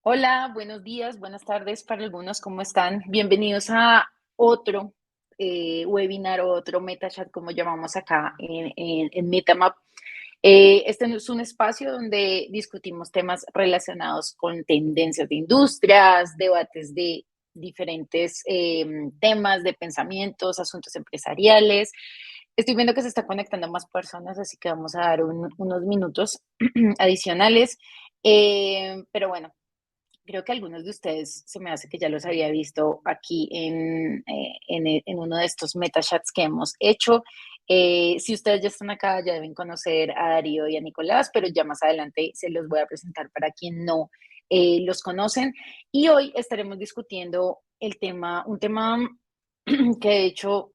Hola, buenos días, buenas tardes para algunos, ¿cómo están? Bienvenidos a otro webinar o otro MetaChat, como llamamos acá en MetaMap. Este no es un espacio donde discutimos temas relacionados con tendencias de industrias, debates de diferentes temas de pensamientos, asuntos empresariales. Estoy viendo que se están conectando más personas, así que vamos a dar unos minutos adicionales. Pero bueno, creo que algunos de ustedes se me hace que ya los había visto aquí en uno de estos metachats que hemos hecho. Si ustedes ya están acá, ya deben conocer a Darío y a Nicolás, pero ya más adelante se los voy a presentar para quien no los conocen. Y hoy estaremos discutiendo un tema que de hecho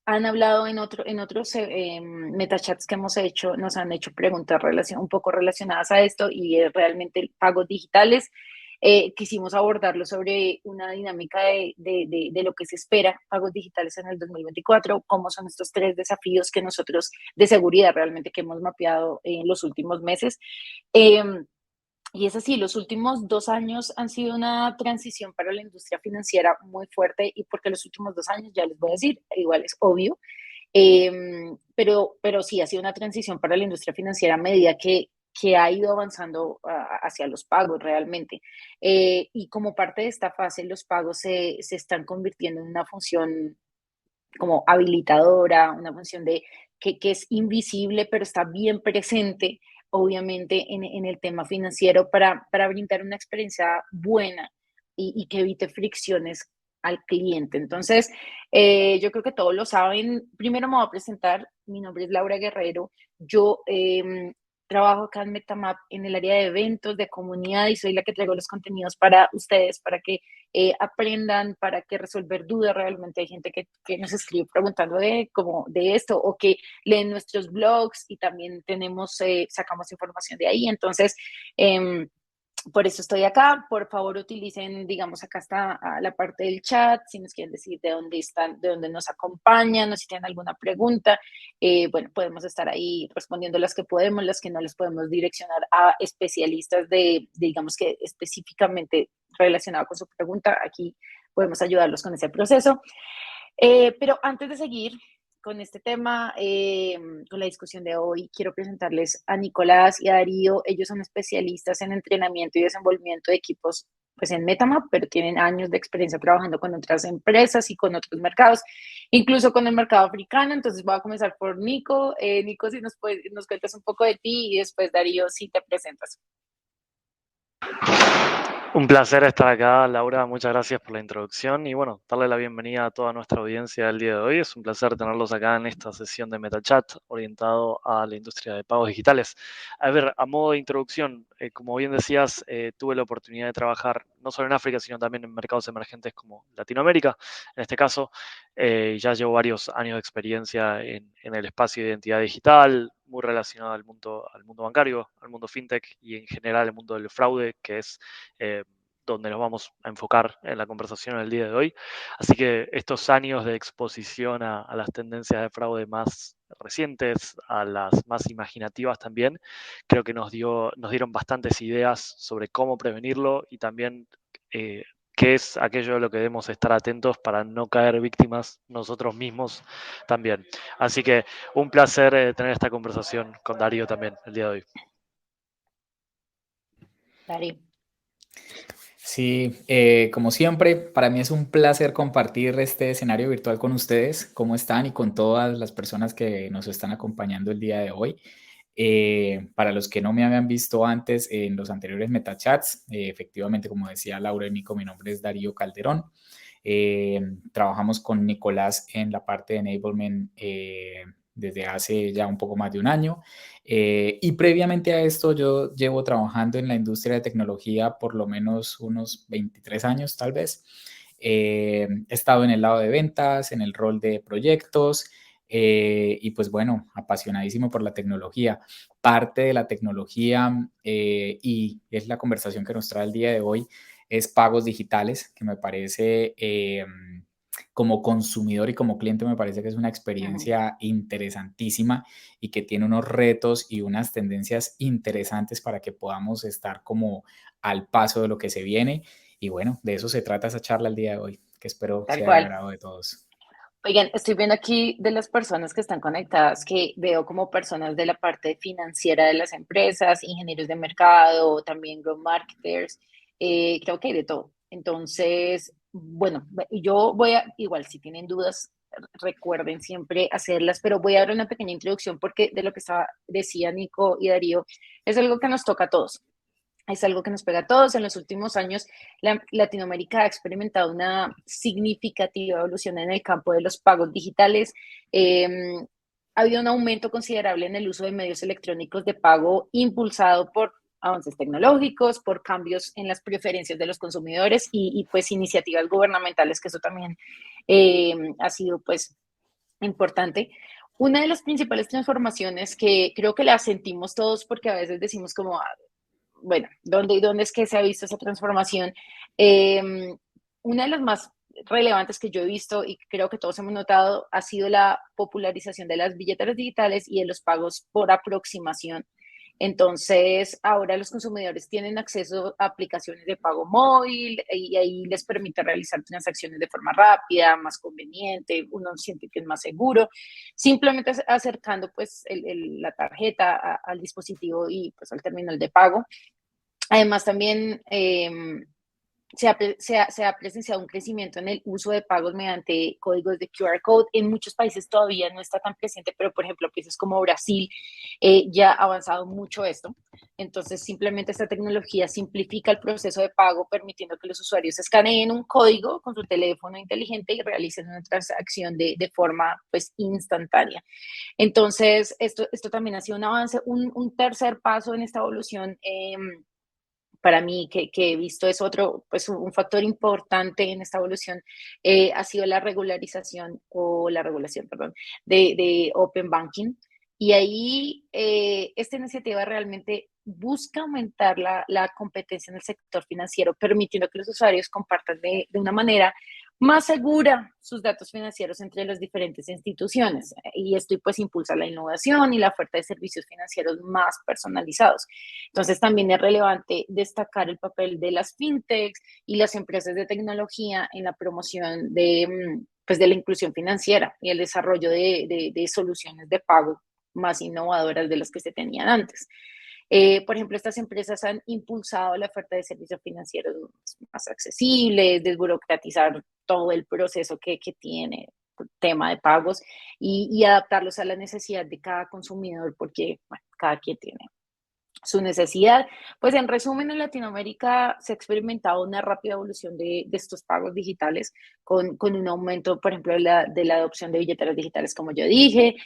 han hablado en otros metachats que hemos hecho, nos han hecho preguntas un poco relacionadas a esto y es realmente pagos digitales. Quisimos abordarlo sobre una dinámica de lo que se espera, pagos digitales en el 2024, cómo son estos tres desafíos que nosotros de seguridad realmente que hemos mapeado en los últimos meses. Eh, y es así, los últimos 2 años han sido una transición para la industria financiera muy fuerte y porque los últimos 2 años, ya les voy a decir, igual es obvio, pero sí ha sido una transición para la industria financiera a medida que ha ido avanzando hacia los pagos realmente. Y como parte de esta fase, los pagos se están convirtiendo en una función como habilitadora, una función que es invisible, pero está bien presente, obviamente, en el tema financiero para brindar una experiencia buena y que evite fricciones al cliente. Entonces, yo creo que todos lo saben. Primero me voy a presentar. Mi nombre es Laura Guerrero. Yo trabajo acá en Metamap en el área de eventos, de comunidad y soy la que traigo los contenidos para ustedes, para que aprendan, para que resolver dudas. Realmente hay gente que nos escribe preguntando como de esto o que leen nuestros blogs y también sacamos información de ahí. Entonces, eh, por eso estoy acá. Por favor, utilicen, digamos, acá está la parte del chat, si nos quieren decir de dónde están, de dónde nos acompañan o si tienen alguna pregunta. Bueno, podemos estar ahí respondiendo las que podemos, las que no les podemos direccionar a especialistas digamos que específicamente relacionado con su pregunta. Aquí podemos ayudarlos con ese proceso. Pero antes de seguir con este tema, con la discusión de hoy, quiero presentarles a Nicolás y a Darío. Ellos son especialistas en entrenamiento y desenvolvimiento de equipos pues en Metamap, pero tienen años de experiencia trabajando con otras empresas y con otros mercados, incluso con el mercado africano. Entonces voy a comenzar por Nico. Nico, si nos cuentas un poco de ti y después Darío, si te presentas. Un placer estar acá, Laura. Muchas gracias por la introducción y bueno, darle la bienvenida a toda nuestra audiencia el día de hoy. Es un placer tenerlos acá en esta sesión de MetaChat orientado a la industria de pagos digitales. A ver, a modo de introducción, como bien decías, tuve la oportunidad de trabajar no solo en África, sino también en mercados emergentes como Latinoamérica. En este caso, ya llevo varios años de experiencia en el espacio de identidad digital, muy relacionado al mundo bancario, al mundo fintech y en general al mundo del fraude, que es eh, donde nos vamos a enfocar en la conversación el día de hoy. Así que estos años de exposición a las tendencias de fraude más recientes, a las más imaginativas también, creo que nos dieron bastantes ideas sobre cómo prevenirlo y también qué es aquello de lo que debemos estar atentos para no caer víctimas nosotros mismos también. Así que un placer tener esta conversación con Darío también el día de hoy. Darío. Sí, como siempre, para mí es un placer compartir este escenario virtual con ustedes, cómo están y con todas las personas que nos están acompañando el día de hoy. Para los que no me habían visto antes en los anteriores metachats, efectivamente, como decía Laura y Nico, mi nombre es Darío Calderón. Eh, Trabajamos con Nicolás en la parte de enablement desde hace ya un poco más de un año. Y previamente a esto yo llevo trabajando en la industria de tecnología por lo menos unos 23 años tal vez. He estado en el lado de ventas, en el rol de proyectos y pues bueno, apasionadísimo por la tecnología. Parte de la tecnología y es la conversación que nos trae el día de hoy es pagos digitales, que me parece como consumidor y como cliente me parece que es una Ujú. experiencia interesantísima y que tiene unos retos y unas tendencias interesantes para que podamos estar como al paso de lo que se viene. Y bueno, de eso se trata esa charla el día de hoy, que espero Tal sea de cual. agrado de todos. Oigan, estoy viendo aquí de las personas que están conectadas, que veo como personas de la parte financiera de las empresas, ingenieros de mercado, también growth marketers, creo que hay de todo. Entonces, bueno, yo voy a, igual si tienen dudas, recuerden siempre hacerlas, pero voy a dar una pequeña introducción porque de lo que decía Nico y Darío, es algo que nos toca a todos. Es algo que nos pega a todos. En los últimos años, Latinoamérica ha experimentado una significativa evolución en el campo de los pagos digitales. Ha habido un aumento considerable en el uso de medios electrónicos de pago impulsado por avances tecnológicos, por cambios en las preferencias de los consumidores pues iniciativas gubernamentales, que eso también ha sido pues importante. Una de las principales transformaciones que creo que la sentimos todos porque a veces decimos como, bueno, ¿dónde es que se ha visto esa transformación? Una de las más relevantes que yo he visto y creo que todos hemos notado ha sido la popularización de las billeteras digitales y de los pagos por aproximación. Entonces, ahora los consumidores tienen acceso a aplicaciones de pago móvil y ahí les permite realizar transacciones de forma rápida, más conveniente, uno siente que es más seguro, simplemente acercando pues la tarjeta al dispositivo y pues al terminal de pago. Además, también se ha presenciado un crecimiento en el uso de pagos mediante códigos de QR code. En muchos países todavía no está tan presente, pero por ejemplo, países como Brasil ya ha avanzado mucho esto. Entonces, simplemente esta tecnología simplifica el proceso de pago, permitiendo que los usuarios escaneen un código con su teléfono inteligente y realicen una transacción de forma pues instantánea. Entonces, esto también ha sido un avance. Un tercer paso en esta evolución para mí que he visto es otro, pues un factor importante en esta evolución ha sido la regularización o la regulación, perdón, de Open Banking. Y ahí esta iniciativa realmente busca aumentar la competencia en el sector financiero, permitiendo que los usuarios compartan de una manera más segura sus datos financieros entre las diferentes instituciones. Y esto pues impulsa la innovación y la oferta de servicios financieros más personalizados. Entonces también es relevante destacar el papel de las fintechs y las empresas de tecnología en la promoción pues de la inclusión financiera y el desarrollo de soluciones de pago más innovadoras de las que se tenían antes. Por ejemplo, estas empresas han impulsado la oferta de servicios financieros más accesibles, desburocratizar todo el proceso que tiene el tema de pagos y adaptarlos a la necesidad de cada consumidor, porque bueno, cada quien tiene su necesidad. Pues en resumen, en Latinoamérica se ha experimentado una rápida evolución de estos pagos digitales con un aumento, por ejemplo, de la adopción de billeteras digitales, como yo dije,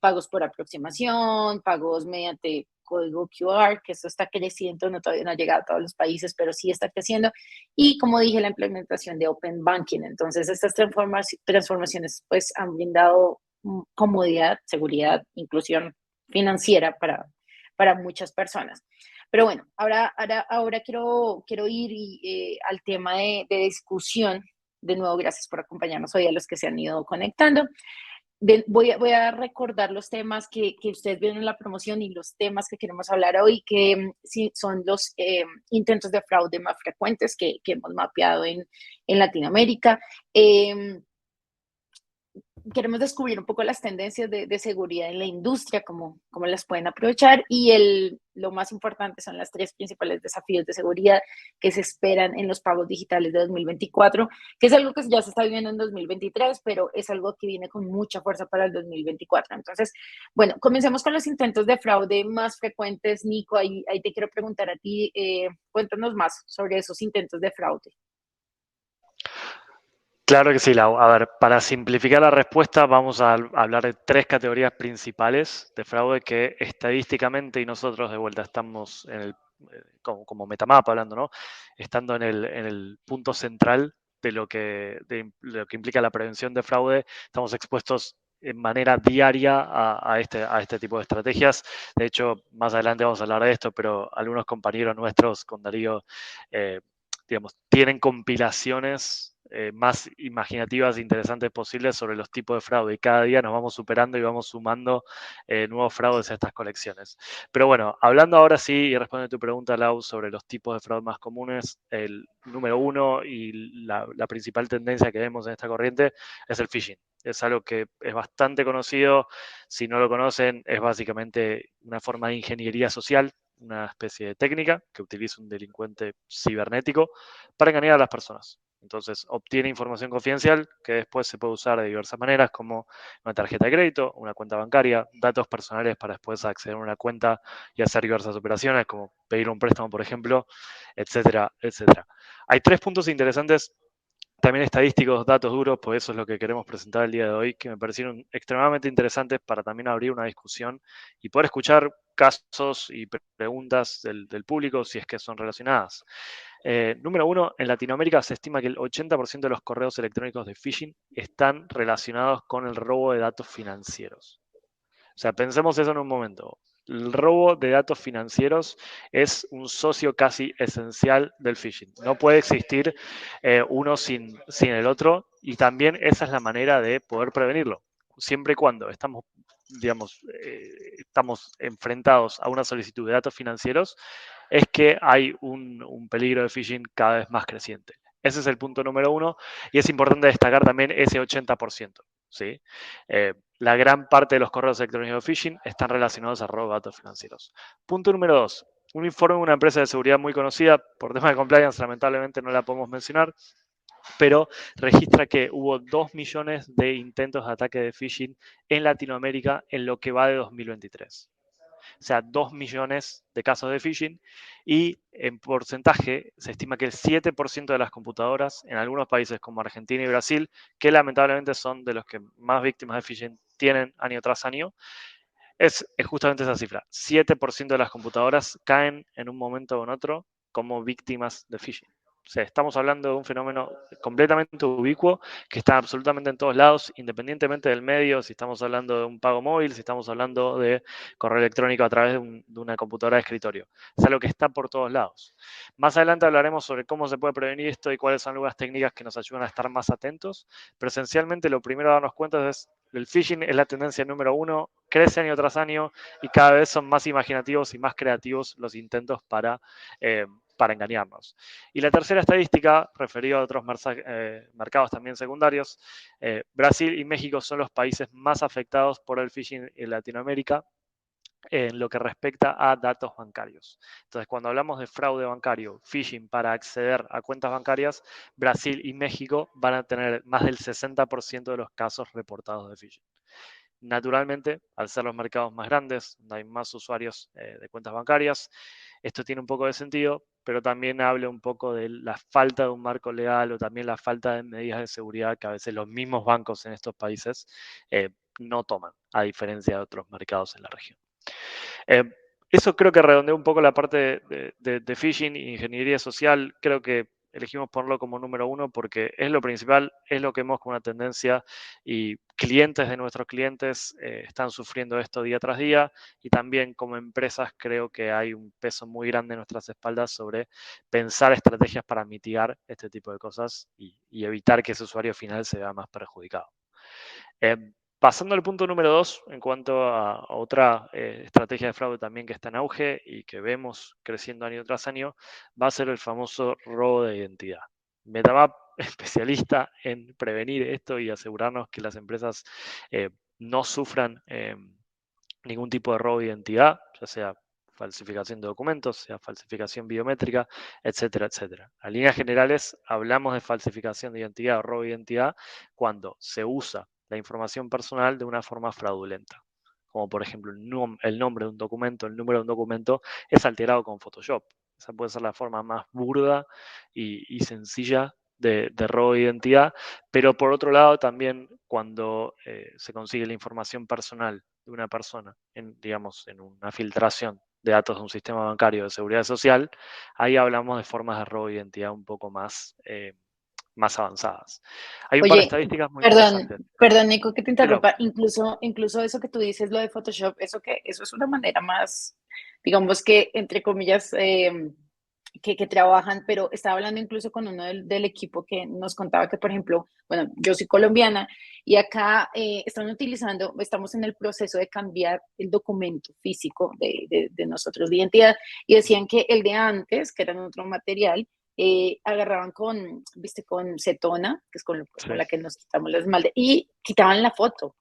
pagos por aproximación, pagos mediante código QR, que eso está creciendo, no, todavía no ha llegado a todos los países, pero sí está creciendo. Y como dije, la implementación de Open Banking. Entonces, estas transformaciones pues han brindado comodidad, seguridad, inclusión financiera para muchas personas. Pero bueno, ahora quiero ir al tema de discusión. De nuevo, gracias por acompañarnos hoy a los que se han ido conectando. Voy a recordar los temas que ustedes vieron en la promoción y los temas que queremos hablar hoy, que sí, son los intentos de fraude más frecuentes que hemos mapeado en Latinoamérica. Queremos descubrir un poco las tendencias de seguridad en la industria, cómo las pueden aprovechar y lo más importante son las tres principales desafíos de seguridad que se esperan en los pagos digitales de 2024, que es algo que ya se está viviendo en 2023, pero es algo que viene con mucha fuerza para el 2024. Entonces, bueno, comencemos con los intentos de fraude más frecuentes. Nico, ahí te quiero preguntar a ti, cuéntanos más sobre esos intentos de fraude. Claro que sí, Lau. A ver, para simplificar la respuesta, vamos a hablar de tres categorías principales de fraude que estadísticamente, y nosotros de vuelta estamos en como Metamap hablando, ¿no? Estando en el punto central de lo que implica la prevención de fraude, estamos expuestos en manera diaria a este tipo de estrategias. De hecho, más adelante vamos a hablar de esto, pero algunos compañeros nuestros con Darío, digamos, tienen compilaciones más imaginativas e interesantes posibles sobre los tipos de fraude. Y cada día nos vamos superando y vamos sumando nuevos fraudes a estas colecciones. Pero bueno, hablando ahora sí y respondiendo a tu pregunta, Lau, sobre los tipos de fraude más comunes, el número uno y la principal tendencia que vemos en esta corriente es el phishing. Es algo que es bastante conocido. Si no lo conocen, es básicamente una forma de ingeniería social, una especie de técnica que utiliza un delincuente cibernético para engañar a las personas. Entonces, obtiene información confidencial que después se puede usar de diversas maneras, como una tarjeta de crédito, una cuenta bancaria, datos personales para después acceder a una cuenta y hacer diversas operaciones, como pedir un préstamo, por ejemplo, etcétera, etcétera. Hay 3 puntos interesantes también estadísticos, datos duros, pues eso es lo que queremos presentar el día de hoy, que me parecieron extremadamente interesantes para también abrir una discusión y poder escuchar casos y preguntas del público si es que son relacionadas. Número uno, en Latinoamérica se estima que el 80% de los correos electrónicos de phishing están relacionados con el robo de datos financieros. O sea, pensemos eso en un momento. El robo de datos financieros es un socio casi esencial del phishing. No puede existir uno sin el otro y también esa es la manera de poder prevenirlo. Siempre y cuando estamos, digamos, estamos enfrentados a una solicitud de datos financieros, es que hay un peligro de phishing cada vez más creciente. Ese es el punto número uno y es importante destacar también ese 80%. ¿Sí? La gran parte de los correos electrónicos de phishing están relacionados a robo de datos financieros. Punto número 2. Un informe de una empresa de seguridad muy conocida, por tema de compliance, lamentablemente no la podemos mencionar, pero registra que hubo 2 millones de intentos de ataque de phishing en Latinoamérica en lo que va de 2023. O sea, 2 millones de casos de phishing y en porcentaje se estima que el 7% de las computadoras en algunos países como Argentina y Brasil, que lamentablemente son de los que más víctimas de phishing tienen año tras año, es justamente esa cifra. 7% de las computadoras caen en un momento o en otro como víctimas de phishing. O sea, estamos hablando de un fenómeno completamente ubicuo que está absolutamente en todos lados, independientemente del medio, si estamos hablando de un pago móvil, si estamos hablando de correo electrónico a través de una computadora de escritorio. Es algo que está por todos lados. Más adelante hablaremos sobre cómo se puede prevenir esto y cuáles son algunas técnicas que nos ayudan a estar más atentos, pero esencialmente lo primero a darnos cuenta es el phishing es la tendencia número uno, crece año tras año y cada vez son más imaginativos y más creativos los intentos para engañarnos. Y la tercera estadística, referida a otros mercados también secundarios, Brasil y México son los países más afectados por el phishing en Latinoamérica en lo que respecta a datos bancarios. Entonces, cuando hablamos de fraude bancario, phishing para acceder a cuentas bancarias, Brasil y México van a tener más del 60% de los casos reportados de phishing. Naturalmente, al ser los mercados más grandes, donde hay más usuarios de cuentas bancarias, esto tiene un poco de sentido, pero también habla un poco de la falta de un marco legal o también la falta de medidas de seguridad que a veces los mismos bancos en estos países no toman, a diferencia de otros mercados en la región. Eso creo que redondea un poco la parte de phishing e ingeniería social. Creo que elegimos ponerlo como número uno porque es lo principal, es lo que vemos como una tendencia y clientes de nuestros clientes están sufriendo esto día tras día y también como empresas creo que hay un peso muy grande en nuestras espaldas sobre pensar estrategias para mitigar este tipo de cosas y evitar que ese usuario final se vea más perjudicado. Pasando al punto número 2, en cuanto a otra estrategia de fraude también que está en auge y que vemos creciendo año tras año, va a ser el famoso robo de identidad. MetaMap, especialista en prevenir esto y asegurarnos que las empresas no sufran ningún tipo de robo de identidad, ya sea falsificación de documentos, sea falsificación biométrica, etcétera, etcétera. A líneas generales, hablamos de falsificación de identidad o robo de identidad cuando se usa la información personal de una forma fraudulenta, como por ejemplo el nombre de un documento, el número de un documento es alterado con Photoshop. Esa puede ser la forma más burda y sencilla de robo de identidad, pero por otro lado también cuando se consigue la información personal de una persona, digamos, en una filtración de datos de un sistema bancario de seguridad social, ahí hablamos de formas de robo de identidad un poco más avanzadas. Hay un par de Oye, estadísticas muy perdón, interesantes. perdón, Nico, que te Pero, interrumpa. Incluso eso que tú dices, lo de Photoshop, eso es una manera más, digamos que, entre comillas, que trabajan, pero estaba hablando incluso con uno del equipo que nos contaba que, por ejemplo, bueno, yo soy colombiana y acá están utilizando, estamos en el proceso de cambiar el documento físico de nosotros de identidad y decían que el de antes, que era en otro material, agarraban viste, con cetona, que es Sí, con la que nos quitamos los esmalte, y quitaban la foto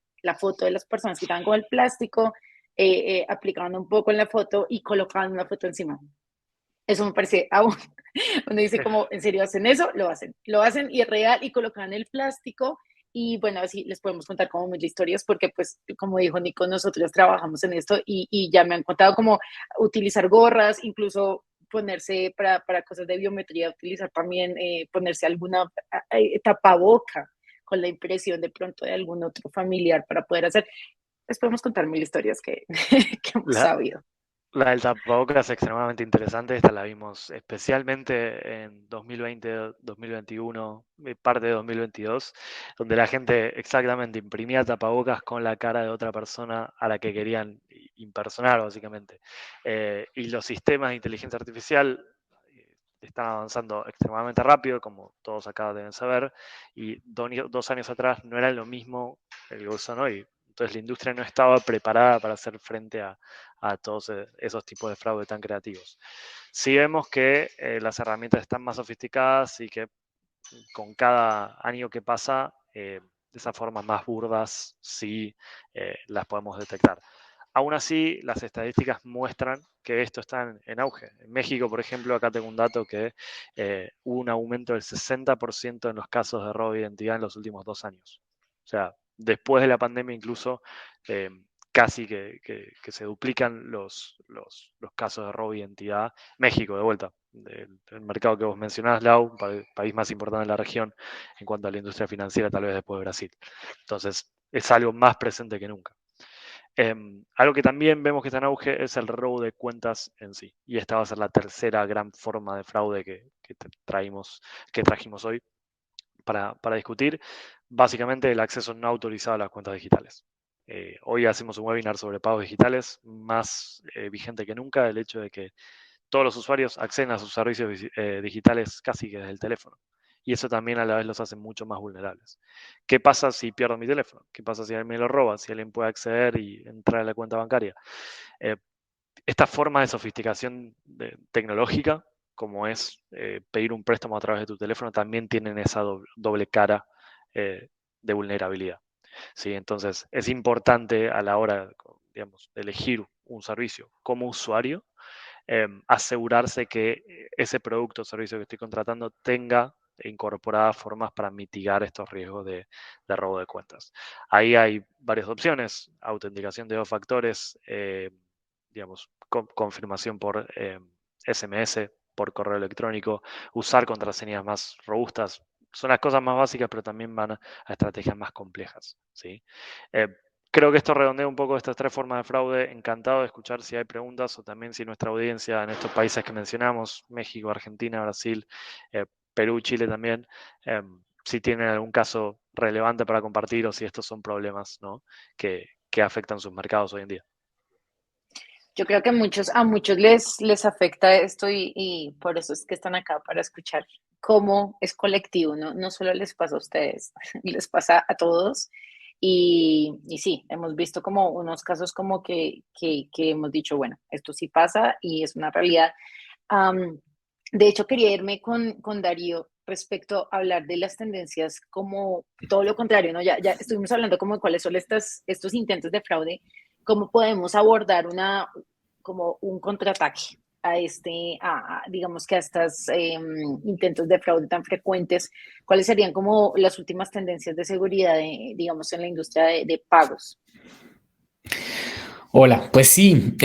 de las personas, quitaban con el plástico, aplicaban un poco en la foto y colocaban una foto encima. Eso me parece aún. Uno dice como, ¿en serio hacen eso? Lo hacen y es real y colocan el plástico y bueno, así les podemos contar como muchas historias porque pues como dijo Nico, nosotros trabajamos en esto y ya me han contado como utilizar gorras, incluso ponerse para cosas de biometría, utilizar también, ponerse alguna tapaboca con la impresión de pronto de algún otro familiar para poder hacer. Les podemos contar mil historias que, que hemos la, sabido. la del tapabocas es extremadamente interesante. Esta la vimos especialmente en 2020, 2021, parte de 2022, donde la gente exactamente imprimía tapabocas con la cara de otra persona a la que querían impersonar, básicamente. Y los sistemas de inteligencia artificial están avanzando extremadamente rápido, como todos acá deben saber, y 2 años atrás no era lo mismo el que usan hoy. Entonces la industria no estaba preparada para hacer frente a todos esos tipos de fraude tan creativos. Sí vemos que las herramientas están más sofisticadas y que con cada año que pasa, de esas formas más burdas, sí las podemos detectar. Aún así, las estadísticas muestran que esto está en auge. En México, por ejemplo, acá tengo un dato que hubo un aumento del 60% en los casos de robo de identidad en los últimos 2 años. O sea, después de la pandemia incluso eh, casi que se duplican los casos de robo de identidad. México, de vuelta, del mercado que vos mencionás, Lau, país más importante de la región en cuanto a la industria financiera, tal vez después de Brasil. Entonces, es algo más presente que nunca. Algo que también vemos que está en auge es el robo de cuentas en sí. Y esta va a ser la tercera gran forma de fraude que trajimos hoy para discutir. Básicamente el acceso no autorizado a las cuentas digitales. Hoy hacemos un webinar sobre pagos digitales, más vigente que nunca el hecho de que todos los usuarios acceden a sus servicios digitales casi que desde el teléfono. Y eso también a la vez los hace mucho más vulnerables. ¿Qué pasa si pierdo mi teléfono? ¿Qué pasa si alguien me lo roba? Si alguien puede acceder y entrar a la cuenta bancaria. Eh, esta forma de sofisticación tecnológica, como es pedir un préstamo a través de tu teléfono, también tienen esa doble cara de vulnerabilidad. ¿Sí? Entonces, es importante a la hora, digamos, de elegir un servicio como usuario, asegurarse que ese producto o servicio que estoy contratando tenga incorporadas formas para mitigar estos riesgos de robo de cuentas. Ahí hay varias opciones: autenticación de 2 factores, digamos, confirmación por SMS, por correo electrónico, usar contraseñas más robustas. Son las cosas más básicas, pero también van a estrategias más complejas, ¿sí? Eh, Creo que esto redondea un poco estas 3 formas de fraude. Encantado de escuchar si hay preguntas o también si nuestra audiencia en estos países que mencionamos, México, Argentina, Brasil, Perú, Chile también, si tienen algún caso relevante para compartir o si estos son problemas, ¿no?, que afectan sus mercados hoy en día. Yo creo que a muchos les afecta esto y por eso es que están acá para escuchar cómo es colectivo, ¿no? No solo les pasa a ustedes, les pasa a todos. Y sí, hemos visto como unos casos como que hemos dicho, bueno, esto sí pasa y es una realidad. Am, de hecho, quería irme con Darío respecto a hablar de las tendencias como todo lo contrario, ¿no? Ya estuvimos hablando como de cuáles son estos intentos de fraude, cómo podemos abordar como un contraataque a digamos que a estos intentos de fraude tan frecuentes. ¿Cuáles serían como las últimas tendencias de seguridad, digamos, en la industria de pagos? Hola, pues sí,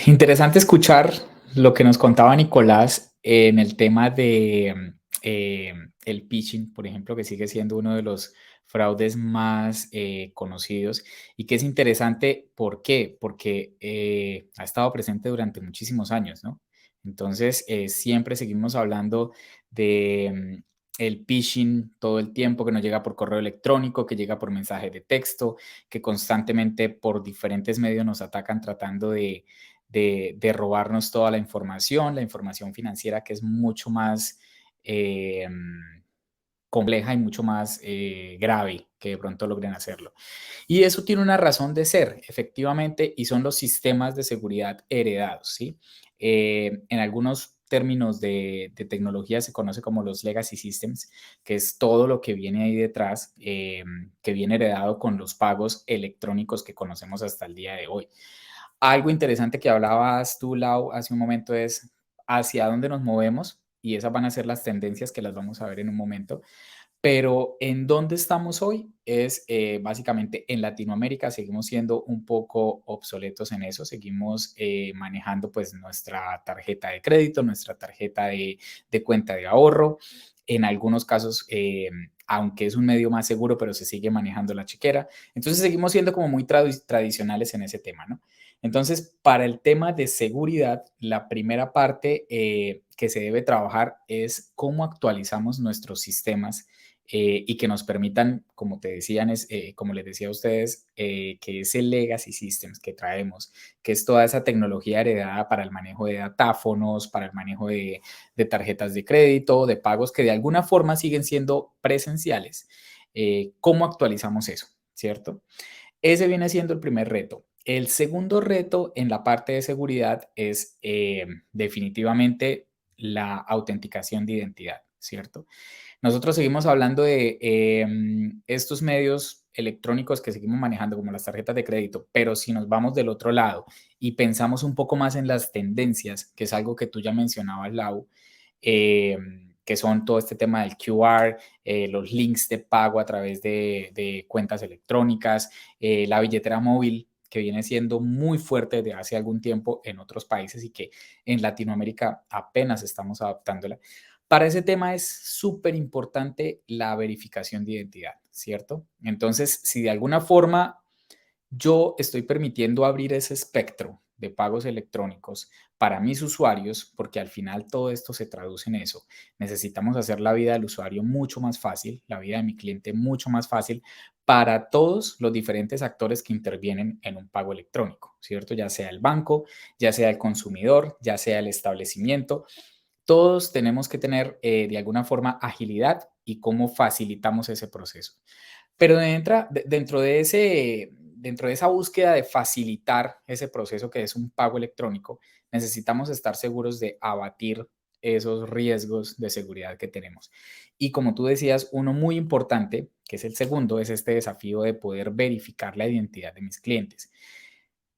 interesante escuchar lo que nos contaba Nicolás en el tema de el phishing, por ejemplo, que sigue siendo uno de los fraudes más conocidos y que es interesante. ¿Por qué? Porque ha estado presente durante muchísimos años, ¿no? Entonces, siempre seguimos hablando de el phishing todo el tiempo, que nos llega por correo electrónico, que llega por mensaje de texto, que constantemente por diferentes medios nos atacan tratando de robarnos toda la información financiera que es mucho más compleja y mucho más grave que de pronto logren hacerlo. Y eso tiene una razón de ser, efectivamente, y son los sistemas de seguridad heredados, ¿sí? En algunos términos de tecnología se conoce como los legacy systems, que es todo lo que viene ahí detrás, que viene heredado con los pagos electrónicos que conocemos hasta el día de hoy. Algo interesante que hablabas tú, Lau, hace un momento es hacia dónde nos movemos, y esas van a ser las tendencias que las vamos a ver en un momento. Pero en dónde estamos hoy es básicamente en Latinoamérica. Seguimos siendo un poco obsoletos en eso, seguimos manejando pues nuestra tarjeta de crédito, nuestra tarjeta de cuenta de ahorro. En algunos casos, aunque es un medio más seguro, pero se sigue manejando la chequera. Entonces seguimos siendo como muy tradicionales en ese tema, ¿no? Entonces, para el tema de seguridad, la primera parte que se debe trabajar es cómo actualizamos nuestros sistemas y que nos permitan, como te decían, como les decía a ustedes, que ese legacy systems que traemos, que es toda esa tecnología heredada para el manejo de datáfonos, para el manejo de tarjetas de crédito, de pagos que de alguna forma siguen siendo presenciales, ¿cómo actualizamos eso? ¿Cierto? Ese viene siendo el primer reto. El segundo reto en la parte de seguridad es definitivamente la autenticación de identidad, ¿cierto? Nosotros seguimos hablando de estos medios electrónicos que seguimos manejando como las tarjetas de crédito, pero si nos vamos del otro lado y pensamos un poco más en las tendencias, que es algo que tú ya mencionabas, Lau, eh, que son todo este tema del QR, los links de pago a través de cuentas electrónicas, la billetera móvil, que viene siendo muy fuerte desde hace algún tiempo en otros países y que en Latinoamérica apenas estamos adaptándola. Para ese tema es súper importante la verificación de identidad, ¿cierto? Entonces, si de alguna forma yo estoy permitiendo abrir ese espectro de pagos electrónicos para mis usuarios, porque al final todo esto se traduce en eso. Necesitamos hacer la vida del usuario mucho más fácil, la vida de mi cliente mucho más fácil para todos los diferentes actores que intervienen en un pago electrónico, ¿cierto? Ya sea el banco, ya sea el consumidor, ya sea el establecimiento. Todos tenemos que tener de alguna forma agilidad y cómo facilitamos ese proceso. Pero dentro de esa búsqueda de facilitar ese proceso que es un pago electrónico, necesitamos estar seguros de abatir esos riesgos de seguridad que tenemos. Y como tú decías, uno muy importante, que es el segundo, es este desafío de poder verificar la identidad de mis clientes.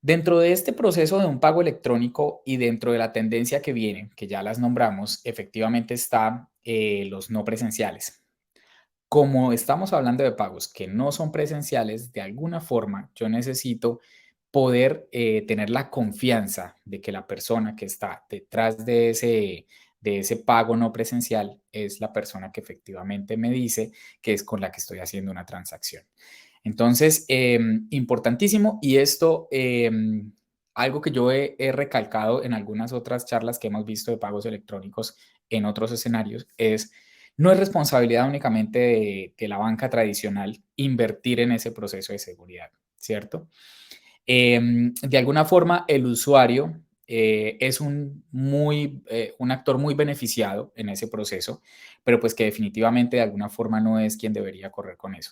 Dentro de este proceso de un pago electrónico y dentro de la tendencia que viene, que ya las nombramos, efectivamente están los no presenciales. Como estamos hablando de pagos que no son presenciales, de alguna forma yo necesito poder tener la confianza de que la persona que está detrás de ese pago no presencial es la persona que efectivamente me dice que es con la que estoy haciendo una transacción. Entonces, importantísimo, y esto, algo que yo he recalcado en algunas otras charlas que hemos visto de pagos electrónicos en otros escenarios, no es responsabilidad únicamente de la banca tradicional invertir en ese proceso de seguridad, ¿cierto? De alguna forma, el usuario es un actor muy beneficiado en ese proceso, pero pues que definitivamente de alguna forma no es quien debería correr con eso.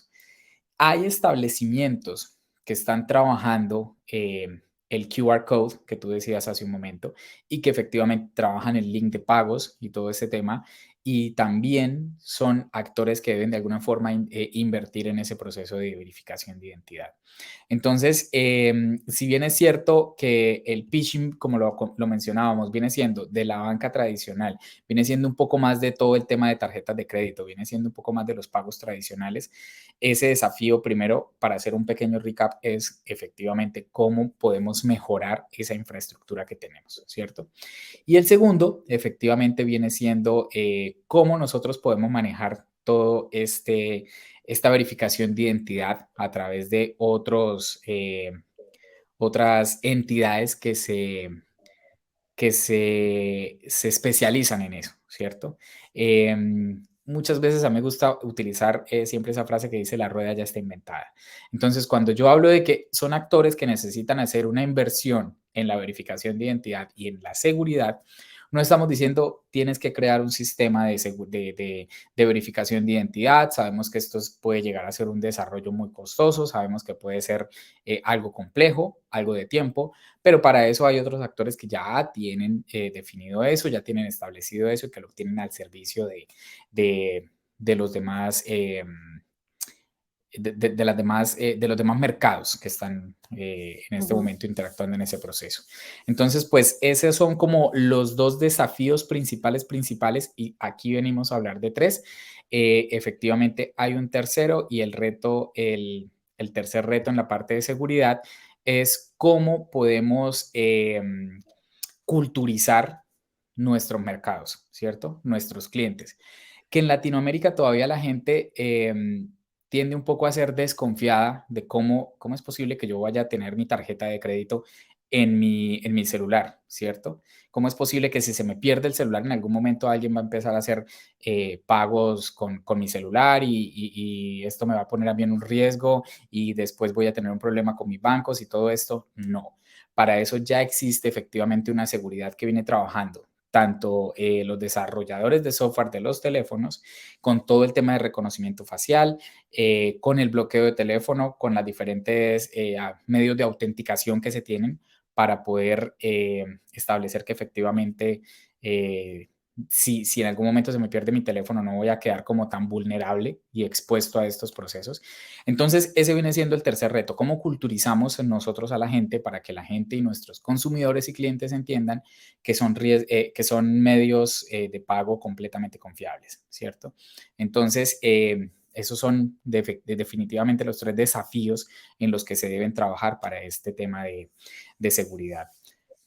Hay establecimientos que están trabajando el QR code que tú decías hace un momento y que efectivamente trabajan el link de pagos y todo ese tema, y también son actores que deben de alguna forma invertir en ese proceso de verificación de identidad. Entonces, si bien es cierto que el phishing, como lo mencionábamos, viene siendo de la banca tradicional, viene siendo un poco más de todo el tema de tarjetas de crédito, viene siendo un poco más de los pagos tradicionales, ese desafío primero, para hacer un pequeño recap, es efectivamente cómo podemos mejorar esa infraestructura que tenemos, ¿cierto? Y el segundo, efectivamente, viene siendo cómo nosotros podemos manejar todo esta verificación de identidad a través de otras entidades que se especializan en eso, ¿cierto? muchas veces a mí me gusta utilizar siempre esa frase que dice la rueda ya está inventada. Entonces, cuando yo hablo de que son actores que necesitan hacer una inversión en la verificación de identidad y en la seguridad, no estamos diciendo tienes que crear un sistema de verificación de identidad. Sabemos que esto puede llegar a ser un desarrollo muy costoso, sabemos que puede ser algo complejo, algo de tiempo, pero para eso hay otros actores que ya tienen definido eso, ya tienen establecido eso y que lo tienen al servicio de los demás. Las demás, de los demás mercados que están en este momento interactuando en ese proceso. Entonces, pues esos son como los dos desafíos principales y aquí venimos a hablar de tres. Efectivamente hay un tercero y el tercer reto en la parte de seguridad es cómo podemos culturizar nuestros mercados, ¿cierto? Nuestros clientes. Que en Latinoamérica todavía la gente tiende un poco a ser desconfiada de cómo es posible que yo vaya a tener mi tarjeta de crédito en mi celular, ¿cierto? ¿Cómo es posible que si se me pierde el celular en algún momento alguien va a empezar a hacer pagos con mi celular y esto me va a poner a mí en un riesgo y después voy a tener un problema con mis bancos y todo esto? No. Para eso ya existe efectivamente una seguridad que viene trabajando tanto los desarrolladores de software de los teléfonos, con todo el tema de reconocimiento facial, con el bloqueo de teléfono, con las diferentes medios de autenticación que se tienen para poder establecer que efectivamente si en algún momento se me pierde mi teléfono no voy a quedar como tan vulnerable y expuesto a estos procesos. Entonces, ese viene siendo el tercer reto, cómo culturizamos nosotros a la gente para que la gente y nuestros consumidores y clientes entiendan que son medios de pago completamente confiables, ¿cierto? Entonces, esos son definitivamente los tres desafíos en los que se deben trabajar para este tema de seguridad.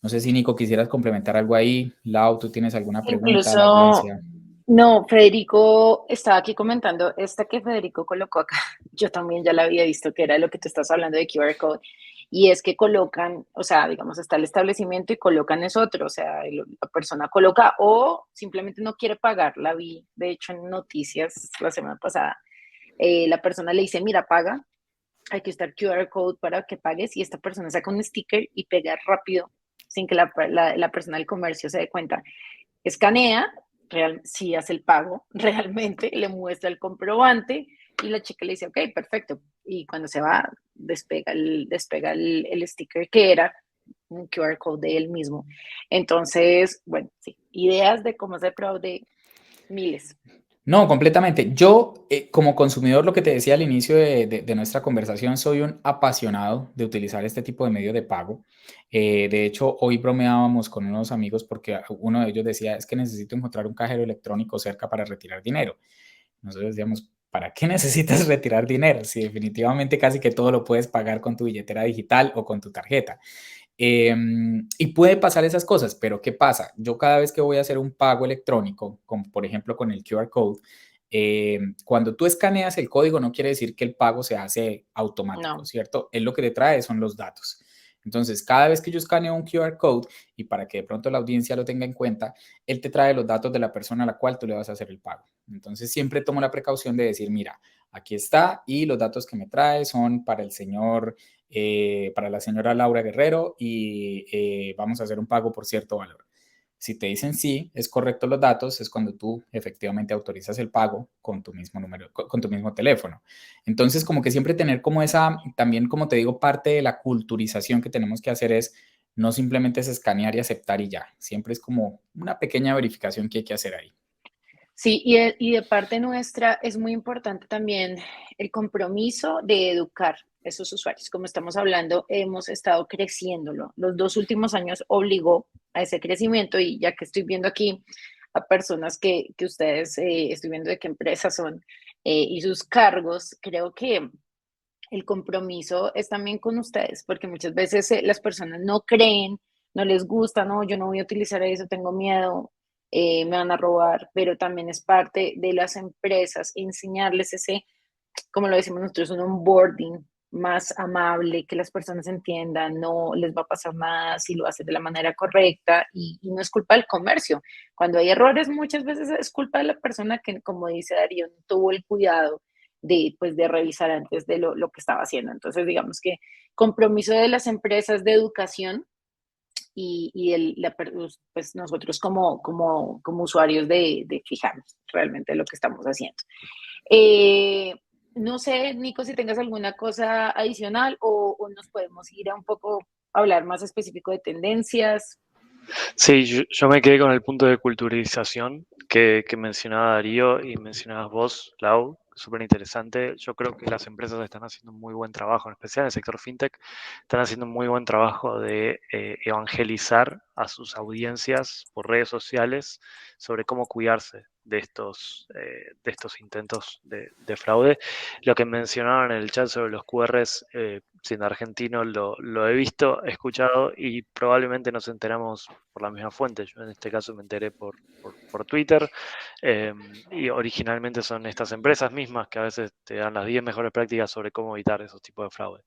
No sé si, Nico, quisieras complementar algo ahí. Lau, ¿tú tienes alguna pregunta a la Incluso, audiencia? no, Federico estaba aquí comentando, esta que Federico colocó acá, yo también ya la había visto, que era lo que tú estás hablando de QR Code, y es que colocan, o sea, digamos, está el establecimiento y colocan es otro, o sea, la persona coloca o simplemente no quiere pagar, la vi, de hecho, en noticias la semana pasada, la persona le dice, mira, paga, hay que estar QR Code para que pagues, y esta persona saca un sticker y pega rápido, sin que la persona del comercio se dé cuenta, escanea, sí hace el pago, realmente le muestra el comprobante y la chica le dice, ok, perfecto. Y cuando se va, despega el sticker que era un QR code de él mismo. Entonces, bueno, sí, ideas de cómo hacer fraude, miles. No, completamente. Yo, como consumidor, lo que te decía al inicio de nuestra conversación, soy un apasionado de utilizar este tipo de medio de pago. De hecho, hoy bromeábamos con unos amigos porque uno de ellos decía, es que necesito encontrar un cajero electrónico cerca para retirar dinero. Nosotros decíamos, ¿para qué necesitas retirar dinero? Si definitivamente casi que todo lo puedes pagar con tu billetera digital o con tu tarjeta. Y puede pasar esas cosas, pero ¿qué pasa? Yo cada vez que voy a hacer un pago electrónico, como por ejemplo con el QR Code, cuando tú escaneas el código no quiere decir que el pago se hace automático, No. ¿cierto? Él lo que te trae son los datos. Entonces, cada vez que yo escaneo un QR Code, y para que de pronto la audiencia lo tenga en cuenta, él te trae los datos de la persona a la cual tú le vas a hacer el pago. Entonces, siempre tomo la precaución de decir, mira, aquí está y los datos que me trae son para la señora Laura Guerrero y vamos a hacer un pago por cierto valor. Si te dicen sí, es correcto los datos, es cuando tú efectivamente autorizas el pago con tu mismo número, con tu mismo teléfono. Entonces, como que siempre tener como esa, también como te digo, parte de la culturización que tenemos que hacer es no simplemente es escanear y aceptar y ya, siempre es como una pequeña verificación que hay que hacer ahí. Sí, y de parte nuestra es muy importante también el compromiso de educar a esos usuarios. Como estamos hablando, hemos estado creciéndolo. Los 2 últimos años obligó a ese crecimiento, y ya que estoy viendo aquí a personas que ustedes, estoy viendo de qué empresas son y sus cargos, creo que el compromiso es también con ustedes, porque muchas veces las personas no creen, no les gusta, no, yo no voy a utilizar eso, tengo miedo, me van a robar, pero también es parte de las empresas enseñarles ese, como lo decimos nosotros, un onboarding más amable, que las personas entiendan, no les va a pasar nada si lo haces de la manera correcta y no es culpa del comercio. Cuando hay errores, muchas veces es culpa de la persona que, como dice Darío, no tuvo el cuidado de, pues, de revisar antes de lo que estaba haciendo. Entonces, digamos que compromiso de las empresas de educación y pues nosotros como usuarios de fijarnos realmente lo que estamos haciendo. Eh, no sé, Nico, si tengas alguna cosa adicional o nos podemos ir a un poco a hablar más específico de tendencias. Sí, yo me quedé con el punto de culturalización que mencionaba Darío y mencionabas vos, Lau, súper interesante. Yo creo que las empresas están haciendo un muy buen trabajo, en especial en el sector fintech, están haciendo un muy buen trabajo de evangelizar a sus audiencias por redes sociales sobre cómo cuidarse de estos intentos de fraude. Lo que mencionaron en el chat sobre los QRs, siendo argentino, lo he visto, he escuchado y probablemente nos enteramos por la misma fuente. Yo en este caso me enteré por Twitter, y originalmente son estas empresas mismas que a veces te dan las 10 mejores prácticas sobre cómo evitar esos tipos de fraude.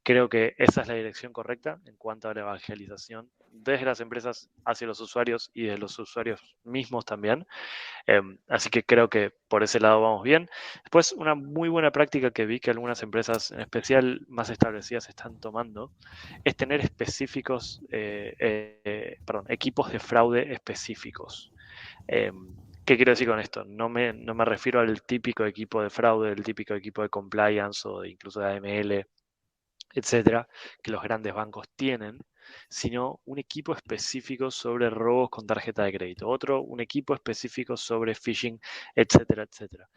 Creo que esa es la dirección correcta en cuanto a la evangelización desde las empresas hacia los usuarios y de los usuarios mismos también. Así que creo que por ese lado vamos bien. Después, una muy buena práctica que vi que algunas empresas, en especial más establecidas, están tomando, es tener equipos de fraude específicos. ¿Qué quiero decir con esto? No me refiero al típico equipo de fraude, el típico equipo de compliance o incluso de AML, etcétera, que los grandes bancos tienen, sino un equipo específico sobre robos con tarjeta de crédito, otro, un equipo específico sobre phishing, etcétera, etcétera.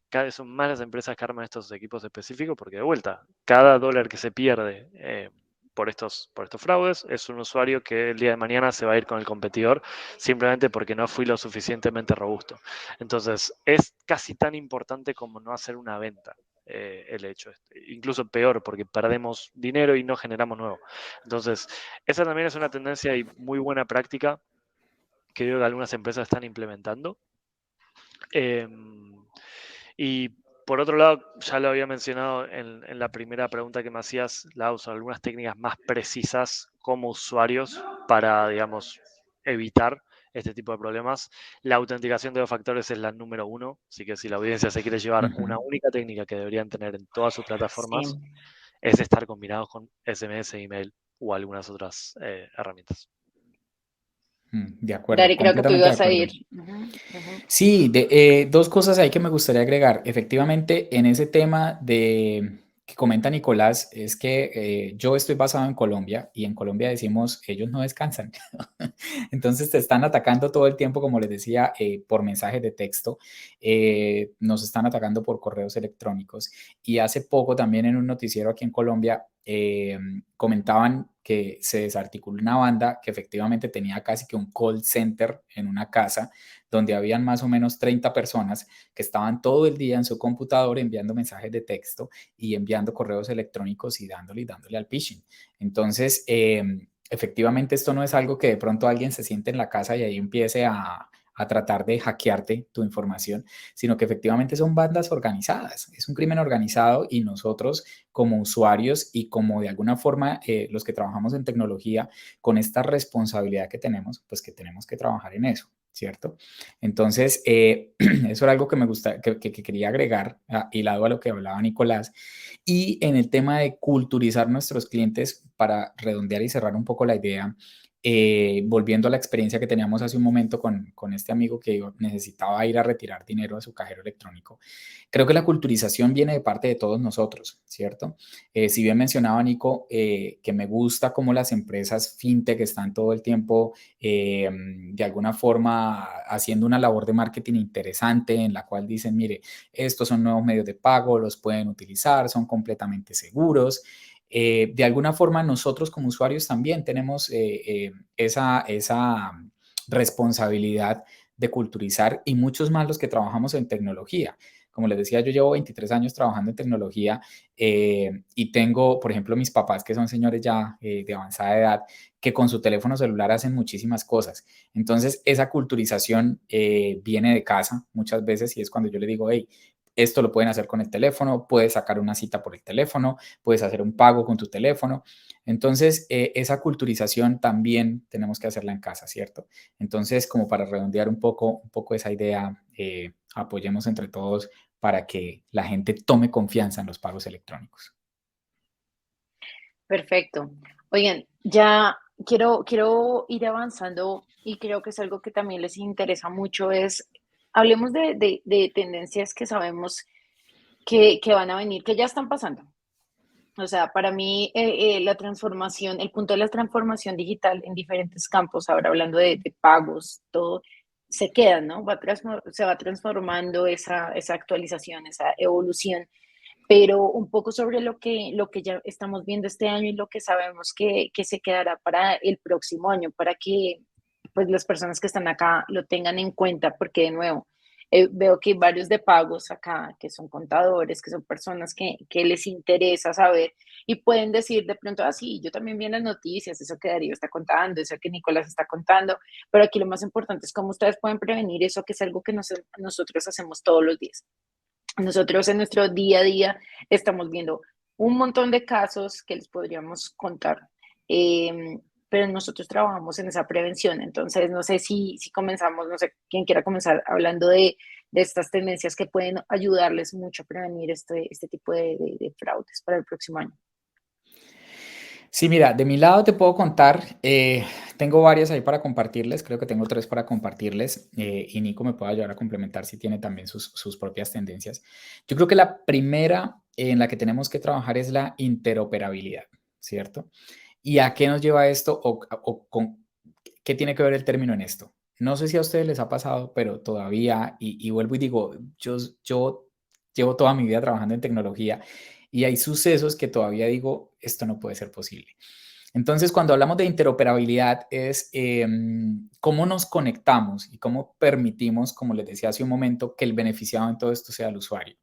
Cada vez son más las empresas que arman estos equipos específicos porque, de vuelta, cada dólar que se pierde por estos fraudes es un usuario que el día de mañana se va a ir con el competidor simplemente porque no fui lo suficientemente robusto. Entonces, es casi tan importante como no hacer una venta. El hecho, incluso peor, porque perdemos dinero y no generamos nuevo. Entonces, esa también es una tendencia y muy buena práctica que veo que algunas empresas están implementando. Y por otro lado, ya lo había mencionado en la primera pregunta que me hacías, Lau, son algunas técnicas más precisas como usuarios para, digamos, evitar este tipo de problemas. La autenticación de dos factores es la número uno, así que si la audiencia se quiere llevar Ujú. una única técnica que deberían tener en todas sus Sí. plataformas, es estar combinados con SMS, email o algunas otras herramientas. De acuerdo, Dari, creo que tú completamente de ibas a ir. acuerdo. Ujú, ujú. Sí, dos cosas ahí que me gustaría agregar. Efectivamente, en ese tema de que comenta Nicolás, es que yo estoy basado en Colombia y en Colombia decimos, ellos no descansan. Entonces te están atacando todo el tiempo, como les decía, por mensajes de texto, nos están atacando por correos electrónicos. Y hace poco también en un noticiero aquí en Colombia comentaban que se desarticuló una banda que efectivamente tenía casi que un call center en una casa donde habían más o menos 30 personas que estaban todo el día en su computador enviando mensajes de texto y enviando correos electrónicos y dándole al phishing. Entonces, efectivamente, esto no es algo que de pronto alguien se siente en la casa y ahí empiece a tratar de hackearte tu información, sino que efectivamente son bandas organizadas, es un crimen organizado y nosotros como usuarios y como de alguna forma los que trabajamos en tecnología, con esta responsabilidad que tenemos, pues que tenemos que trabajar en eso. ¿Cierto? Entonces, eso era algo que me gusta, que quería agregar, hilado a lo que hablaba Nicolás. Y en el tema de culturizar nuestros clientes, para redondear y cerrar un poco la idea, volviendo a la experiencia que teníamos hace un momento con este amigo que necesitaba ir a retirar dinero a su cajero electrónico, creo que la culturización viene de parte de todos nosotros, ¿cierto? Si bien mencionaba Nico, que me gusta cómo las empresas fintech están todo el tiempo de alguna forma haciendo una labor de marketing interesante en la cual dicen, mire, estos son nuevos medios de pago, los pueden utilizar, son completamente seguros. De alguna forma nosotros como usuarios también tenemos esa responsabilidad de culturizar y muchos más los que trabajamos en tecnología. Como les decía, yo llevo 23 años trabajando en tecnología y tengo, por ejemplo, mis papás que son señores ya de avanzada edad, que con su teléfono celular hacen muchísimas cosas. Entonces, esa culturización viene de casa muchas veces y es cuando yo le digo, hey, esto lo pueden hacer con el teléfono, puedes sacar una cita por el teléfono, puedes hacer un pago con tu teléfono. Entonces, esa culturización también tenemos que hacerla en casa, ¿cierto? Entonces, como para redondear un poco esa idea, apoyemos entre todos para que la gente tome confianza en los pagos electrónicos. Perfecto. Oigan, ya quiero ir avanzando y creo que es algo que también les interesa mucho, hablemos de tendencias que sabemos que van a venir, que ya están pasando. O sea, para mí la transformación, el punto de la transformación digital en diferentes campos, ahora hablando de pagos, todo, se queda, ¿no? Se va transformando esa actualización, esa evolución, pero un poco sobre lo que ya estamos viendo este año y lo que sabemos que se quedará para el próximo año, para que pues las personas que están acá lo tengan en cuenta, porque de nuevo, veo que hay varios de pagos acá, que son contadores, que son personas que les interesa saber y pueden decir de pronto, ah, sí, yo también vi en las noticias, eso que Darío está contando, eso que Nicolás está contando, pero aquí lo más importante es cómo ustedes pueden prevenir eso, que es algo que nosotros hacemos todos los días. Nosotros en nuestro día a día estamos viendo un montón de casos que les podríamos contar, pero nosotros trabajamos en esa prevención. Entonces, no sé si comenzamos, no sé quién quiera comenzar hablando de estas tendencias que pueden ayudarles mucho a prevenir este tipo de fraudes para el próximo año. Sí, mira, de mi lado te puedo contar, tengo varias ahí para compartirles, creo que tengo 3 para compartirles, y Nico me puede ayudar a complementar si tiene también sus propias tendencias. Yo creo que la primera en la que tenemos que trabajar es la interoperabilidad, ¿cierto? ¿Y a qué nos lleva esto o con qué tiene que ver el término en esto? No sé si a ustedes les ha pasado, pero todavía, y vuelvo y digo, yo llevo toda mi vida trabajando en tecnología y hay sucesos que todavía digo, esto no puede ser posible. Entonces, cuando hablamos de interoperabilidad es cómo nos conectamos y cómo permitimos, como les decía hace un momento, que el beneficiado en todo esto sea el usuario.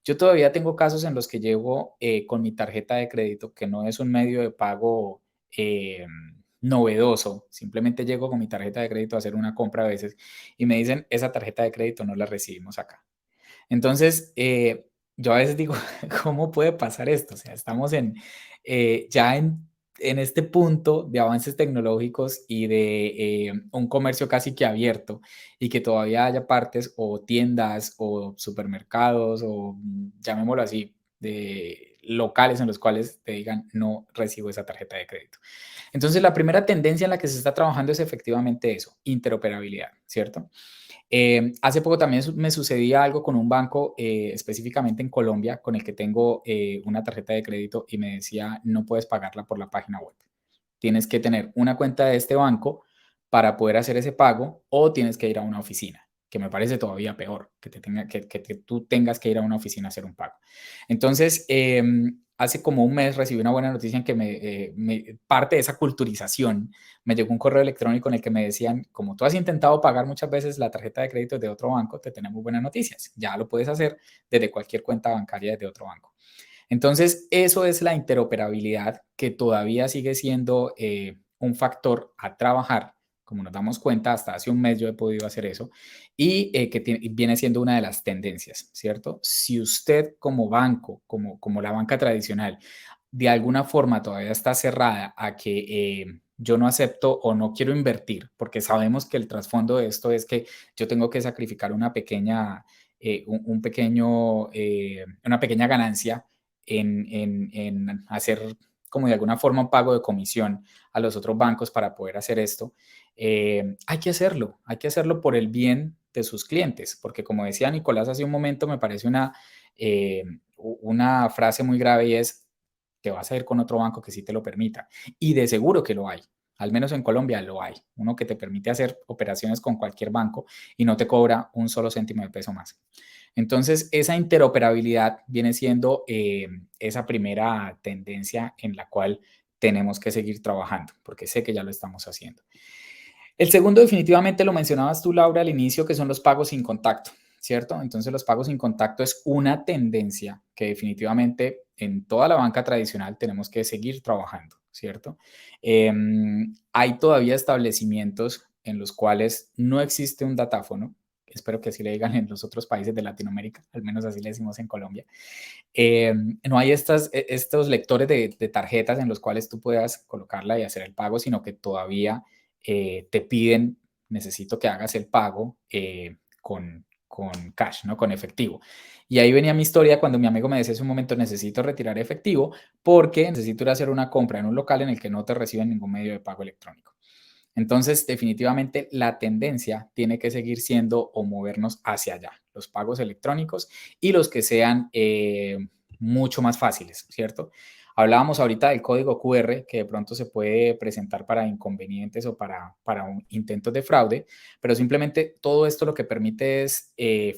Yo todavía tengo casos en los que llego con mi tarjeta de crédito, que no es un medio de pago eh, novedoso, simplemente llego con mi tarjeta de crédito a hacer una compra a veces y me dicen, esa tarjeta de crédito no la recibimos acá. Entonces, yo a veces digo, ¿cómo puede pasar esto? O sea, estamos ya en este punto de avances tecnológicos y de un comercio casi que abierto y que todavía haya partes o tiendas o supermercados o llamémoslo así, de locales en los cuales te digan no recibo esa tarjeta de crédito. Entonces, la primera tendencia en la que se está trabajando es efectivamente eso, interoperabilidad, ¿cierto? Hace poco también me sucedía algo con un banco, específicamente en Colombia, con el que tengo una tarjeta de crédito y me decía, no puedes pagarla por la página web. Tienes que tener una cuenta de este banco para poder hacer ese pago o tienes que ir a una oficina, que me parece todavía peor, que tú tengas que ir a una oficina a hacer un pago. Entonces, hace como un mes recibí una buena noticia en que parte de esa culturización me llegó un correo electrónico en el que me decían, como tú has intentado pagar muchas veces la tarjeta de crédito de otro banco, te tenemos buenas noticias. Ya lo puedes hacer desde cualquier cuenta bancaria de otro banco. Entonces, eso es la interoperabilidad que todavía sigue siendo un factor a trabajar. Como nos damos cuenta, hasta hace un mes yo he podido hacer eso y viene siendo una de las tendencias, ¿cierto? Si usted como banco, como la banca tradicional, de alguna forma todavía está cerrada a que yo no acepto o no quiero invertir, porque sabemos que el trasfondo de esto es que yo tengo que sacrificar una pequeña, una pequeña ganancia en hacer como de alguna forma un pago de comisión a los otros bancos para poder hacer esto, hay que hacerlo por el bien de sus clientes, porque como decía Nicolás hace un momento, me parece una frase muy grave y es, te vas a ir con otro banco que sí te lo permita. Y de seguro que lo hay. Al menos en Colombia lo hay. Uno que te permite hacer operaciones con cualquier banco y no te cobra un solo céntimo de peso más. Entonces, esa interoperabilidad viene siendo esa primera tendencia en la cual tenemos que seguir trabajando, porque sé que ya lo estamos haciendo. El segundo, definitivamente lo mencionabas tú, Laura, al inicio, que son los pagos sin contacto, ¿cierto? Entonces, los pagos sin contacto es una tendencia que definitivamente en toda la banca tradicional tenemos que seguir trabajando, ¿cierto? Hay todavía establecimientos en los cuales no existe un datáfono, espero que así le digan en los otros países de Latinoamérica, al menos así le decimos en Colombia. No hay estos lectores de tarjetas en los cuales tú puedas colocarla y hacer el pago, sino que todavía te piden, necesito que hagas el pago con cash, ¿no? Con efectivo. Y ahí venía mi historia cuando mi amigo me decía hace un momento, necesito retirar efectivo porque necesito ir a hacer una compra en un local en el que no te reciben ningún medio de pago electrónico. Entonces, definitivamente la tendencia tiene que seguir siendo o movernos hacia allá, los pagos electrónicos y los que sean mucho más fáciles, ¿cierto? Hablábamos ahorita del código QR que de pronto se puede presentar para inconvenientes o para intentos de fraude, pero simplemente todo esto lo que permite es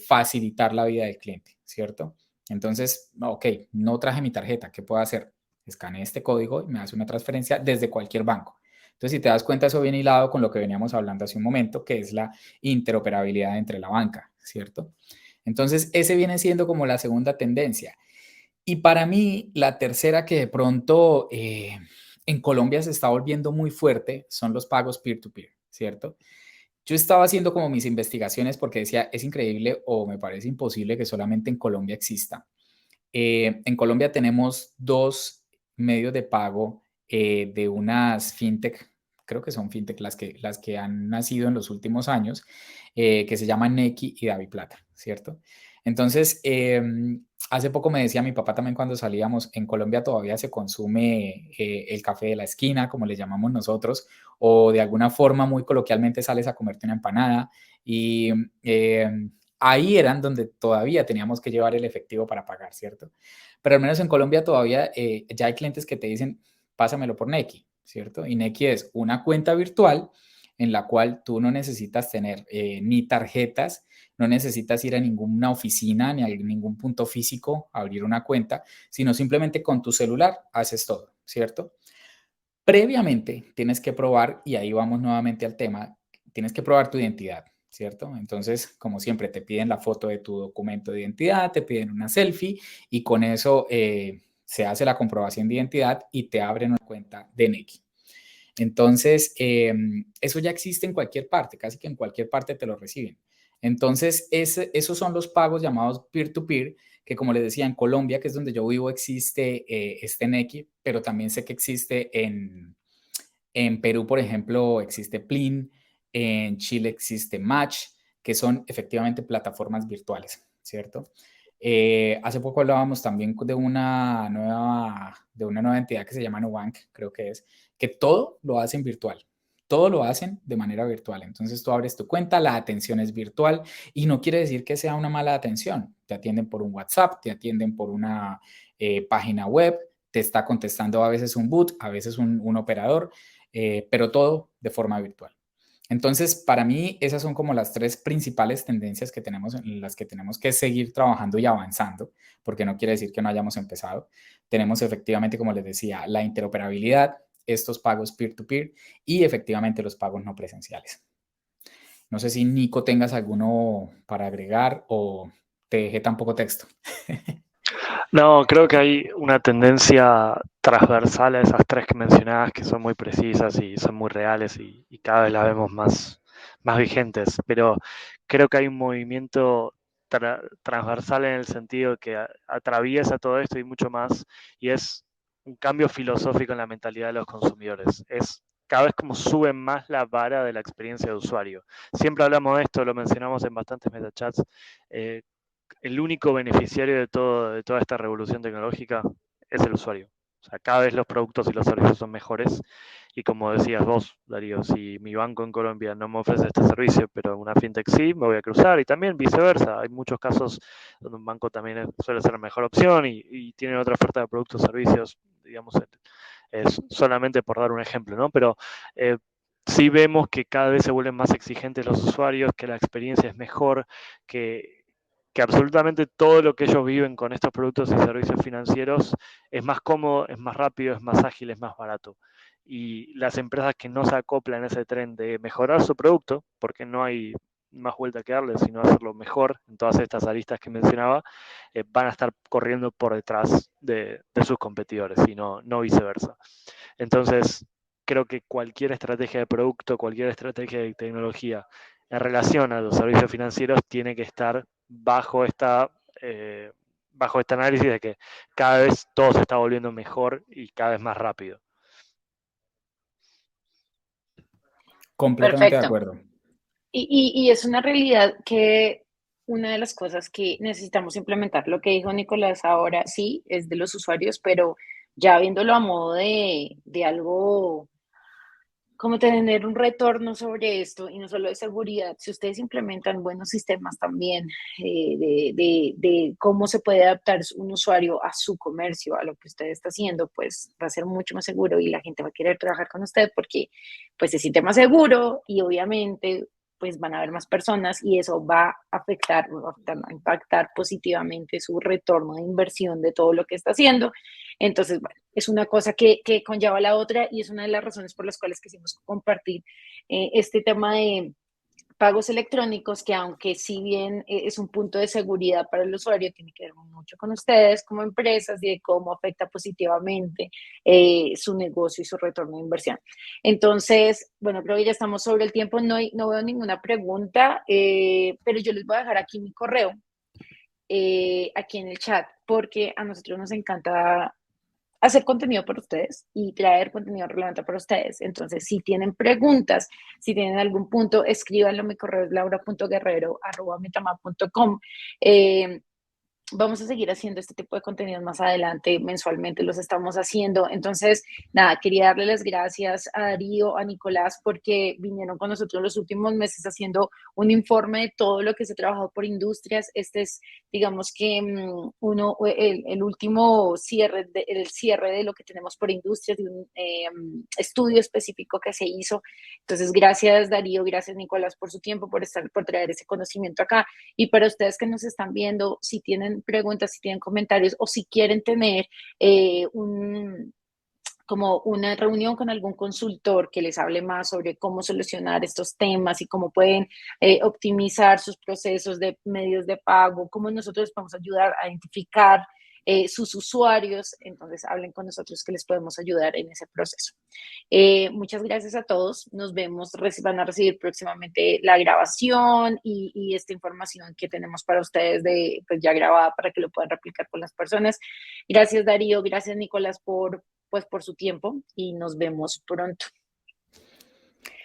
facilitar la vida del cliente, ¿cierto? Entonces, ok, no traje mi tarjeta, ¿qué puedo hacer? Escanee este código y me hace una transferencia desde cualquier banco. Entonces, si te das cuenta, eso viene hilado con lo que veníamos hablando hace un momento, que es la interoperabilidad entre la banca, ¿cierto? Entonces, ese viene siendo como la segunda tendencia. Y para mí, la tercera que de pronto en Colombia se está volviendo muy fuerte son los pagos peer-to-peer, ¿cierto? Yo estaba haciendo como mis investigaciones porque decía, es increíble o me parece imposible que solamente en Colombia exista. En Colombia tenemos dos medios de pago de unas fintech, creo que son fintech las que han nacido en los últimos años, que se llaman Nequi y DaviPlata, ¿cierto? Entonces, hace poco me decía mi papá también cuando salíamos, en Colombia todavía se consume el café de la esquina, como le llamamos nosotros, o de alguna forma muy coloquialmente sales a comerte una empanada y ahí eran donde todavía teníamos que llevar el efectivo para pagar, ¿cierto? Pero al menos en Colombia todavía ya hay clientes que te dicen, pásamelo por Nequi, ¿cierto? Y Nequi es una cuenta virtual en la cual tú no necesitas tener ni tarjetas, no necesitas ir a ninguna oficina ni a ningún punto físico a abrir una cuenta, sino simplemente con tu celular haces todo, ¿cierto? Previamente tienes que probar, y ahí vamos nuevamente al tema, tienes que probar tu identidad, ¿cierto? Entonces, como siempre, te piden la foto de tu documento de identidad, te piden una selfie y con eso se hace la comprobación de identidad y te abren una cuenta de Nequi. Entonces, eso ya existe en cualquier parte, casi que en cualquier parte te lo reciben. Entonces, esos son los pagos llamados peer-to-peer, que como les decía, en Colombia, que es donde yo vivo, existe este Nequi, pero también sé que existe en Perú, por ejemplo, existe Plin, en Chile existe Match, que son efectivamente plataformas virtuales, ¿cierto? Hace poco hablábamos también de una nueva entidad que se llama Nubank, creo que es, que todo lo hacen virtual. Todo lo hacen de manera virtual. Entonces tú abres tu cuenta, la atención es virtual y no quiere decir que sea una mala atención. Te atienden por un WhatsApp, te atienden por una página web, te está contestando a veces un bot, a veces un operador, pero todo de forma virtual. Entonces, para mí, esas son como las tres principales tendencias que tenemos, en las que tenemos que seguir trabajando y avanzando, porque no quiere decir que no hayamos empezado. Tenemos efectivamente, como les decía, la interoperabilidad, estos pagos peer-to-peer y efectivamente los pagos no presenciales. No sé si Nico tengas alguno para agregar o te dejé tan poco texto. No, creo que hay una tendencia transversal a esas tres que mencionabas que son muy precisas y son muy reales y cada vez las vemos más vigentes, pero creo que hay un movimiento transversal en el sentido que atraviesa todo esto y mucho más, y es un cambio filosófico en la mentalidad de los consumidores. Es cada vez como suben más la vara de la experiencia de usuario. Siempre hablamos de esto, lo mencionamos en bastantes metachats. El único beneficiario de toda esta revolución tecnológica es el usuario. O sea, cada vez los productos y los servicios son mejores. Y como decías vos, Darío, si mi banco en Colombia no me ofrece este servicio, pero una fintech sí, me voy a cruzar. Y también viceversa. Hay muchos casos donde un banco también suele ser la mejor opción y tiene otra oferta de productos o servicios, digamos, es solamente por dar un ejemplo, ¿no? Pero sí vemos que cada vez se vuelven más exigentes los usuarios, que la experiencia es mejor, que absolutamente todo lo que ellos viven con estos productos y servicios financieros es más cómodo, es más rápido, es más ágil, es más barato. Y las empresas que no se acoplan a ese tren de mejorar su producto, porque no hay más vuelta que darle, sino hacerlo mejor en todas estas aristas que mencionaba, van a estar corriendo por detrás de sus competidores y no viceversa. Entonces, creo que cualquier estrategia de producto, cualquier estrategia de tecnología en relación a los servicios financieros tiene que estar bajo bajo este análisis de que cada vez todo se está volviendo mejor y cada vez más rápido. Completamente de Perfecto. acuerdo. Y es una realidad que una de las cosas que necesitamos implementar, lo que dijo Nicolás ahora, sí, es de los usuarios, pero ya viéndolo a modo de algo como tener un retorno sobre esto y no solo de seguridad, si ustedes implementan buenos sistemas también de cómo se puede adaptar un usuario a su comercio, a lo que usted está haciendo, pues va a ser mucho más seguro y la gente va a querer trabajar con usted porque pues se siente más seguro y obviamente pues van a haber más personas y eso va a afectar, a impactar positivamente su retorno de inversión de todo lo que está haciendo. Entonces, bueno, es una cosa que conlleva la otra y es una de las razones por las cuales quisimos compartir este tema de pagos electrónicos, que aunque si bien es un punto de seguridad para el usuario, tiene que ver mucho con ustedes como empresas y de cómo afecta positivamente su negocio y su retorno de inversión. Entonces, bueno, creo que ya estamos sobre el tiempo, no veo ninguna pregunta, pero yo les voy a dejar aquí mi correo, aquí en el chat, porque a nosotros nos encanta hacer contenido para ustedes y traer contenido relevante para ustedes. Entonces, si tienen preguntas, si tienen algún punto, escríbanlo. Mi correo es laura.guerrero@metama.com. Vamos a seguir haciendo este tipo de contenidos más adelante, mensualmente los estamos haciendo. Entonces, nada, quería darle las gracias a Darío, a Nicolás, porque vinieron con nosotros los últimos meses haciendo un informe de todo lo que se ha trabajado por industrias. Este es, digamos que el último cierre, el cierre de lo que tenemos por industrias, de un estudio específico que se hizo. Entonces, gracias Darío, gracias Nicolás por su tiempo, por traer ese conocimiento acá. Y para ustedes que nos están viendo, si tienen preguntas, si tienen comentarios o si quieren tener como una reunión con algún consultor que les hable más sobre cómo solucionar estos temas y cómo pueden optimizar sus procesos de medios de pago, cómo nosotros podemos ayudar a identificar sus usuarios, entonces hablen con nosotros que les podemos ayudar en ese proceso. Muchas gracias a todos. Nos vemos, van a recibir próximamente la grabación y esta información que tenemos para ustedes pues ya grabada para que lo puedan replicar con las personas. Gracias Darío, gracias Nicolás por su tiempo y nos vemos pronto.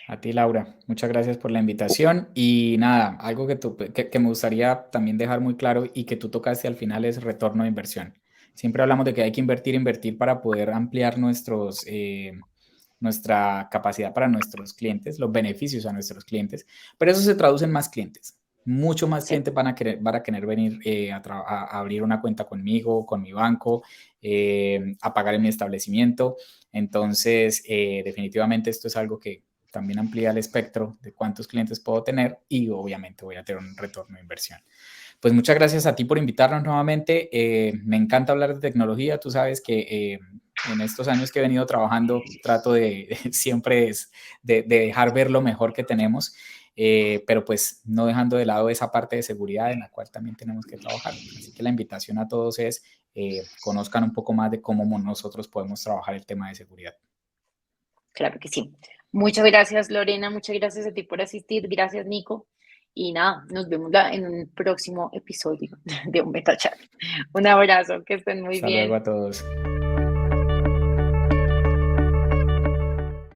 A ti, Laura, muchas gracias por la invitación y nada, algo que me gustaría también dejar muy claro y que tú tocaste al final es retorno de inversión. Siempre hablamos de que hay que invertir para poder ampliar nuestra capacidad para nuestros clientes, los beneficios a nuestros clientes, pero eso se traduce en más clientes. Mucho más Sí. clientes van a querer venir a abrir una cuenta conmigo, con mi banco, a pagar en mi establecimiento. Entonces, definitivamente esto es algo que también amplía el espectro de cuántos clientes puedo tener y obviamente voy a tener un retorno de inversión. Pues muchas gracias a ti por invitarnos nuevamente. Me encanta hablar de tecnología. Tú sabes que en estos años que he venido trabajando trato siempre de dejar ver lo mejor que tenemos, pero pues no dejando de lado esa parte de seguridad en la cual también tenemos que trabajar. Así que la invitación a todos es conozcan un poco más de cómo nosotros podemos trabajar el tema de seguridad. Claro que sí. Muchas gracias, Lorena. Muchas gracias a ti por asistir. Gracias, Nico. Y nada, nos vemos en un próximo episodio de un Meta Chat. Un abrazo, que estén muy Hasta luego bien. a todos.